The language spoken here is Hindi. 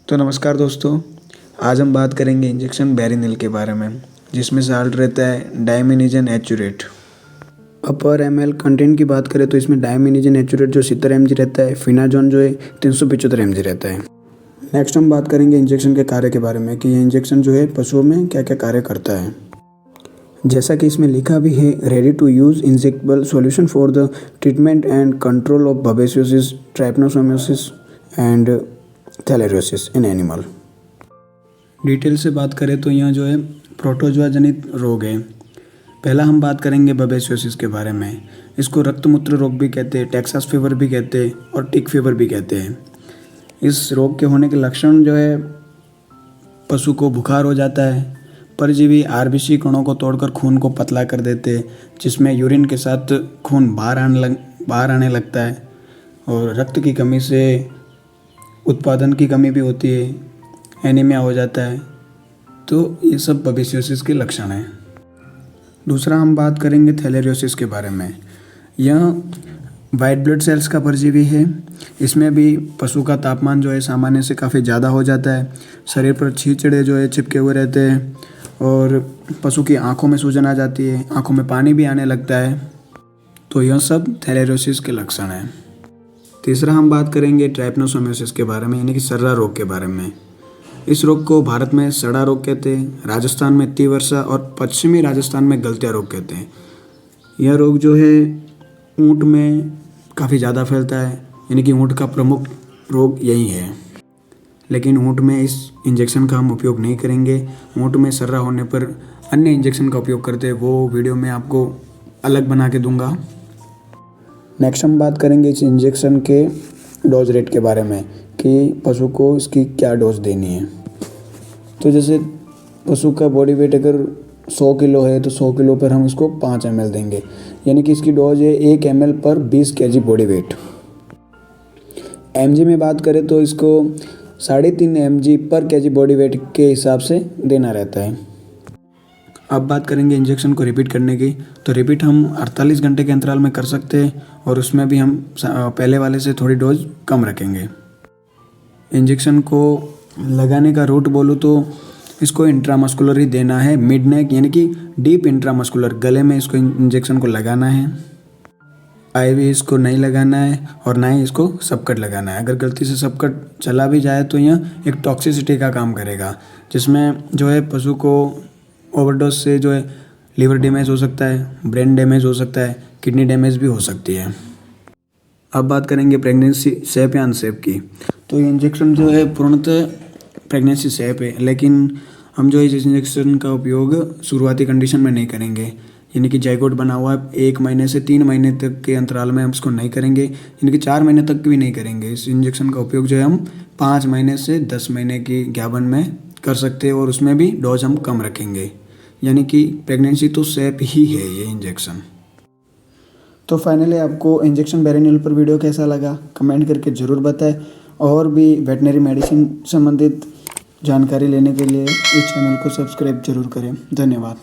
तो नमस्कार दोस्तों, आज हम बात करेंगे इंजेक्शन बेरिनिल के बारे में, जिसमें साल्ट रहता है डायमिनिजन एचुरेट। अब पर ml कंटेंट की बात करें तो इसमें डायमिनिजन एचुरेट जो 70 mg रहता है, फिनाजोन जो है 375 mg रहता है। नेक्स्ट हम बात करेंगे इंजेक्शन के कार्य के बारे में कि ये इंजेक्शन जो है पशुओं में क्या क्या कार्य करता है। जैसा कि इसमें लिखा भी है, ready to use injectable solution for the treatment and control of babesiosis, trypanosomiasis and theileriosis in animal. Detail से बात करें तो यहाँ जो है प्रोटोजोआ जनित रोग है। पहला हम बात करेंगे बबेसियोसिस के बारे में। इसको रक्तमूत्र रोग भी कहते हैं, टेक्सास फीवर भी कहते हैं और टिक फीवर भी कहते हैं। इस रोग के होने के लक्षण जो है पशु को बुखार हो जाता है, परजीवी आरबीसी कणों को तोड़कर खून को पतला कर देते हैं, जिसमें यूरिन के साथ खून बाहर आने लगता है और रक्त की कमी से उत्पादन की कमी भी होती है, एनीमिया हो जाता है। तो ये सब बबेसियोसिस के लक्षण हैं। दूसरा हम बात करेंगे थैलेरियोसिस के बारे में। यह वाइट ब्लड सेल्स का परजीवी है। इसमें भी पशु का तापमान जो है सामान्य से काफ़ी ज़्यादा हो जाता है, शरीर पर छींचड़े जो है चिपके हुए रहते हैं और पशु की आंखों में सूजन आ जाती है, आंखों में पानी भी आने लगता है। तो यह सब थैलेरियोसिस के लक्षण हैं। तीसरा हम बात करेंगे ट्राइपनोसोमियोसिस के बारे में, यानी कि सर्रा रोग के बारे में। इस रोग को भारत में सड़ा रोग कहते हैं, राजस्थान में तिवर्सा और पश्चिमी राजस्थान में गलतिया रोग कहते हैं। यह रोग जो है ऊँट में काफ़ी ज़्यादा फैलता है, यानी कि ऊँट का प्रमुख रोग यही है। लेकिन ऊँट में इस इंजेक्शन का हम उपयोग नहीं करेंगे। ऊँट में सर्रा होने पर अन्य इंजेक्शन का उपयोग करते हैं, वो वीडियो मैं आपको अलग बना के दूंगा। नेक्स्ट हम बात करेंगे इस इंजेक्शन के डोज रेट के बारे में कि पशु को इसकी क्या डोज देनी है। तो जैसे पशु का बॉडी वेट अगर 100 किलो है तो 100 किलो पर हम इसको 5 ml देंगे, यानी कि इसकी डोज है 1 ml पर 20 kg बॉडी वेट। mg में बात करें तो इसको 3.5 mg पर kg बॉडी वेट के हिसाब से देना रहता है। अब बात करेंगे इंजेक्शन को रिपीट करने की। तो रिपीट हम 48 घंटे के अंतराल में कर सकते हैं और उसमें भी हम पहले वाले से थोड़ी डोज कम रखेंगे। इंजेक्शन को लगाने का रूट बोलूँ तो इसको इंट्रामस्कुलर ही देना है, मिड नेक यानी कि डीप इंट्रामस्कुलर, गले में इसको इंजेक्शन को लगाना है। आईवी इसको नहीं लगाना है और ना ही इसको सबकट लगाना है। अगर गलती से सबकट चला भी जाए तो यह एक टॉक्सिसिटी का काम करेगा, जिसमें जो है पशु को ओवरडोज से जो है लीवर डैमेज हो सकता है, ब्रेन डैमेज हो सकता है, किडनी डैमेज भी हो सकती है। अब बात करेंगे प्रेगनेंसी सेफ या अनसेफ की। तो ये इंजेक्शन जो है पूर्णतः प्रेगनेंसी सेफ है, लेकिन हम जो इस इंजेक्शन का उपयोग शुरुआती कंडीशन में नहीं करेंगे, यानी कि जाइगोट बना हुआ 1 महीने से 3 महीने तक के अंतराल में हम इसको नहीं करेंगे, यानी कि 4 महीने तक भी नहीं करेंगे। इस इंजेक्शन का उपयोग जो है हम 5 महीने से 10 महीने की ज्ञापन में कर सकते हैं और उसमें भी डोज हम कम रखेंगे, यानी कि प्रेगनेंसी तो सेफ ही है ये इंजेक्शन। तो फाइनली आपको इंजेक्शन बेरिनिल पर वीडियो कैसा लगा कमेंट करके ज़रूर बताएं और भी वेटनरी मेडिसिन संबंधित जानकारी लेने के लिए इस चैनल को सब्सक्राइब जरूर करें। धन्यवाद।